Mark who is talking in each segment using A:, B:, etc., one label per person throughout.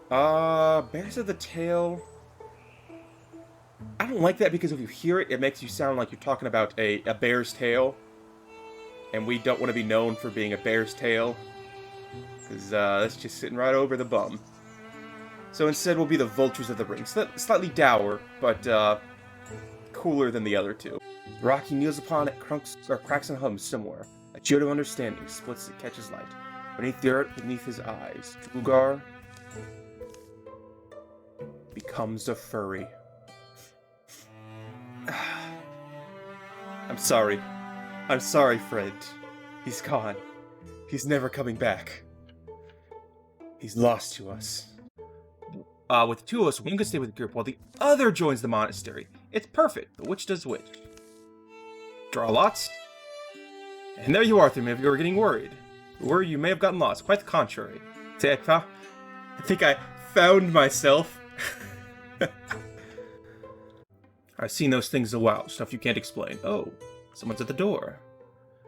A: Bears of the tail. I don't like that because if you hear it, it makes you sound like you're talking about a bear's tail. And we don't want to be known for being a bear's tail. Because that's just sitting right over the bum. So instead we'll be the vultures of the ring. Slightly dour, but cooler than the other two. Rocky kneels upon it, cracks and hums somewhere. A geode of understanding splits and catches light. Beneath the earth, beneath his eyes, Drugar becomes a furry. I'm sorry. I'm sorry, friend. He's gone. He's never coming back. He's lost to us. With the two of us, one can stay with the group while the other joins the monastery. It's perfect, but which does which? Draw lots? And there you are, three of you are getting worried. Or you may have gotten lost. Quite the contrary. Say, I think I found myself. I've seen those things a while, stuff you can't explain. Oh, someone's at the door.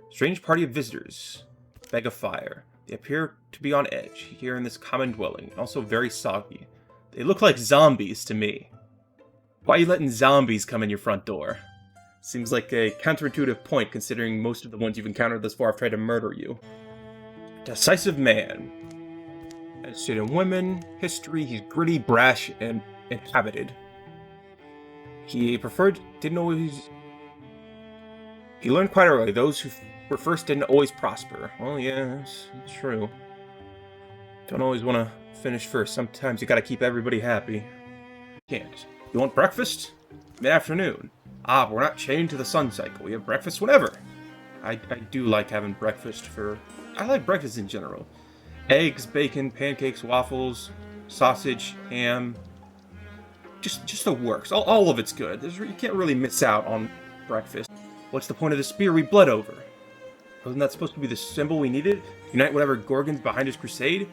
A: Strange party of visitors. Bag of fire. They appear to be on edge here in this common dwelling, and also very soggy. They look like zombies to me. Why are you letting zombies come in your front door? Seems like a counterintuitive point considering most of the ones you've encountered thus far have tried to murder you. Decisive man. Interested in women, history, he's gritty, brash, and inhabited. He learned quite early, those who were first didn't always prosper. Well, yes, it's true. Don't always want to finish first. Sometimes you gotta keep everybody happy. Can't. You want breakfast? Mid-afternoon. But we're not chained to the sun cycle. We have breakfast whenever. I do like having breakfast I like breakfast in general. Eggs, bacon, pancakes, waffles, sausage, ham. Just the works. All of it's good. You can't really miss out on breakfast. What's the point of the spear we bled over? Wasn't that supposed to be the symbol we needed? Unite whatever Gorgon's behind his crusade?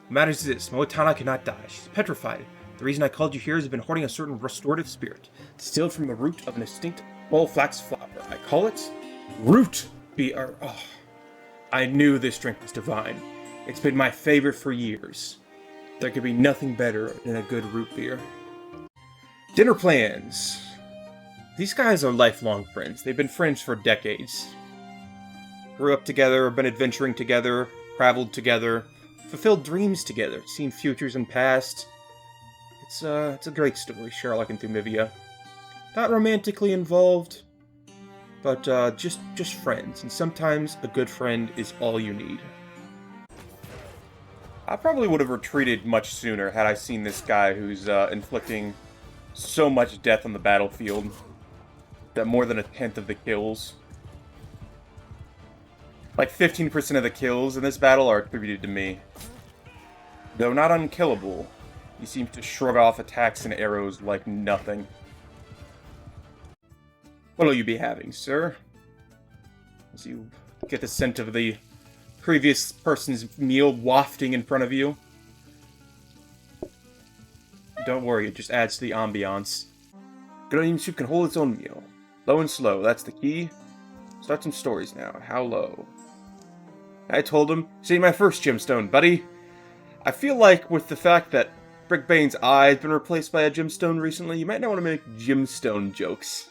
A: What matters is this. Moetana cannot die. She's petrified. The reason I called you here is I've been hoarding a certain restorative spirit, distilled from the root of an extinct bullflax flower. I call it Root Beer. Oh, I knew this drink was divine. It's been my favorite for years. There could be nothing better than a good root beer. Dinner plans. These guys are lifelong friends. They've been friends for decades. Grew up together, been adventuring together, traveled together, fulfilled dreams together, seen futures and past. It's a great story, Sherlock and Thumivia. Not romantically involved, but just friends. And sometimes a good friend is all you need. I probably would have retreated much sooner had I seen this guy who's inflicting so much death on the battlefield that more than a tenth of the kills, like 15% of the kills in this battle, are attributed to me. Though not unkillable, he seems to shrug off attacks and arrows like nothing. What'll you be having, sir? As you get the scent of the previous person's meal wafting in front of you. Don't worry, it just adds to the ambiance. Good onion soup can hold its own meal. Low and slow, that's the key. Start some stories now. How low? I told him, "See my first gemstone, buddy." I feel like with the fact that Brickbane's eye has been replaced by a gemstone recently, you might not want to make gemstone jokes.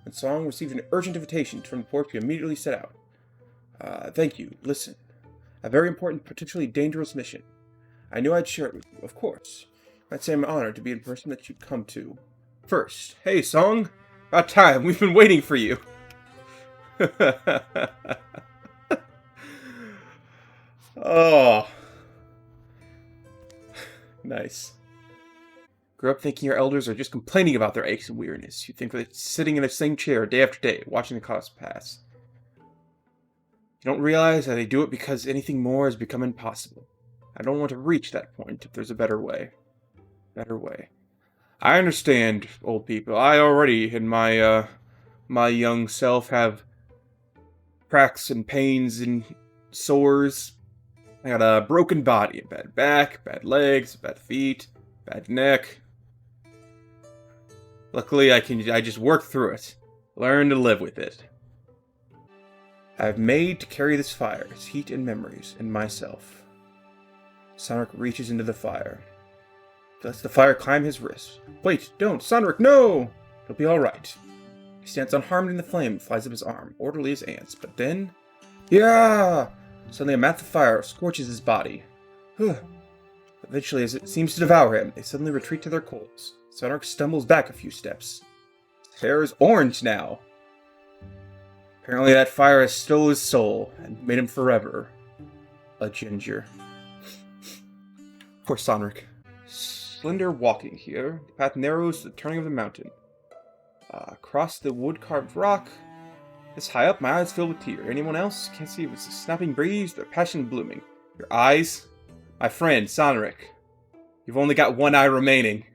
A: When Song received an urgent invitation from the port, he immediately set out. Thank you. Listen. A very important, potentially dangerous mission. I knew I'd share it with you, of course. I'd say I'm honored to be the person that you'd come to. First, hey Song! About time, we've been waiting for you! Oh. Nice. Grew up thinking your elders are just complaining about their aches and weariness. You think they're sitting in the same chair day after day, watching the clock pass. You don't realize that they do it because anything more has become impossible. I don't want to reach that point if there's a better way. Better way. I understand, old people. I already, in my young self, have cracks and pains and sores. I got a broken body, a bad back, bad legs, bad feet, bad neck. Luckily, I just work through it. Learn to live with it. I have made to carry this fire, its heat and memories, in myself. Sonic reaches into the fire. Lets the fire climb his wrist. Wait, don't! Sonic, no! It'll be alright. He stands unharmed in the flame and flies up his arm, orderly as ants, but then... Yeah! Suddenly a mass of fire scorches his body. Eventually, as it seems to devour him, they suddenly retreat to their coals. Sonic stumbles back a few steps. His hair is orange now. Apparently that fire has stole his soul and made him forever a ginger. Poor Sonic. Slender walking here. The path narrows to the turning of the mountain. Across the wood-carved rock. This high up, my eyes fill with tears. Anyone else? Can't see if it's a snapping breeze, their passion blooming. Your eyes? My friend, Sonic. You've only got one eye remaining.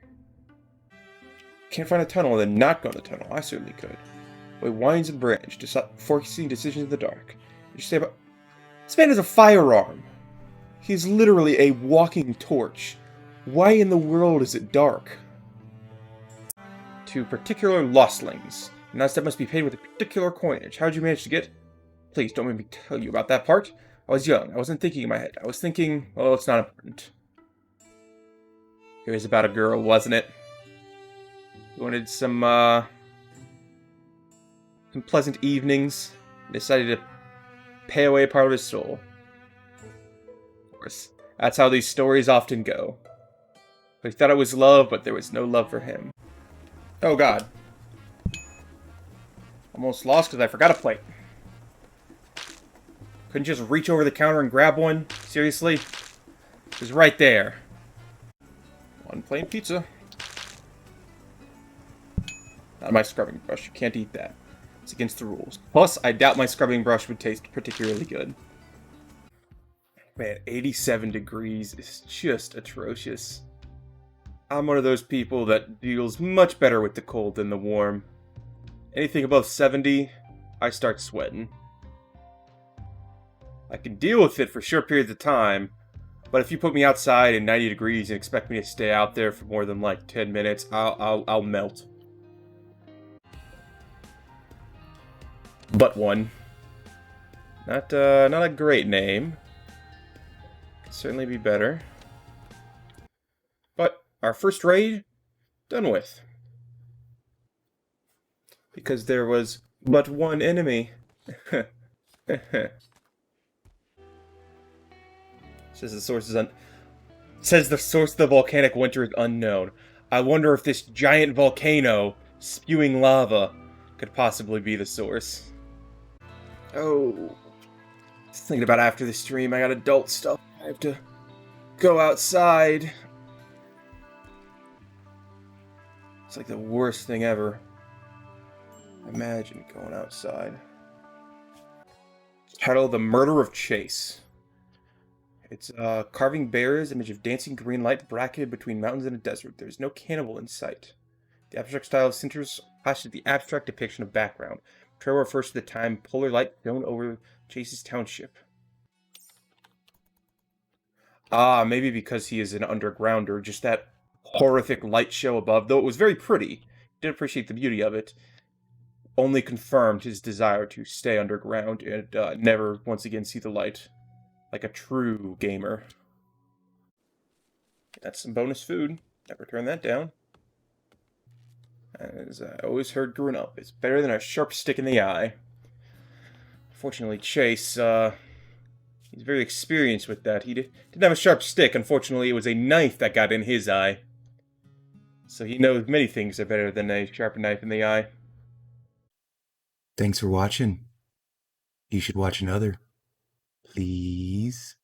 A: Can't find a tunnel, then not go in the tunnel. I certainly could. Way winds and branch, forecasting decisions in the dark. You say about... This man has a firearm. He's literally a walking torch. Why in the world is it dark? To particular lostlings. Now that must be paid with a particular coinage. How'd you manage to get... Please, don't make me tell you about that part. I was young. I wasn't thinking in my head. I was thinking, well, it's not important. It was about a girl, wasn't it? You wanted some pleasant evenings. Decided to pay away part of his soul. Of course, that's how these stories often go. He thought it was love, but there was no love for him. Oh god. Almost lost because I forgot a plate. Couldn't just reach over the counter and grab one? Seriously? It was right there. One plain pizza. Not my scrubbing brush. You can't eat that. It's against the rules. Plus, I doubt my scrubbing brush would taste particularly good. Man, 87 degrees is just atrocious. I'm one of those people that deals much better with the cold than the warm. Anything above 70, I start sweating. I can deal with it for short periods of time, but if you put me outside in 90 degrees and expect me to stay out there for more than like 10 minutes, I'll melt. But one. Not a great name. Could certainly be better. But our first raid, done with. Because there was but one enemy. Says the source of the volcanic winter is unknown. I wonder if this giant volcano spewing lava could possibly be the source. Oh, just thinking about after the stream, I got adult stuff. I have to go outside. It's like the worst thing ever. Imagine going outside. Title: The Murder of Chase. It's carving bears, image of dancing green light bracketed between mountains and a desert. There's no cannibal in sight. The abstract style centers clash the abstract depiction of background. Trail refers to the time polar light shone over Chase's township. Ah, maybe because he is an undergrounder, just that horrific light show above, though it was very pretty. Did appreciate the beauty of it. Only confirmed his desire to stay underground and never once again see the light. Like a true gamer. That's some bonus food. Never turn that down. As I always heard growing up, it's better than a sharp stick in the eye. Fortunately, Chase, he's very experienced with that. He didn't have a sharp stick. Unfortunately, it was a knife that got in his eye. So he knows many things are better than a sharp knife in the eye. Thanks for watching. You should watch another. Please.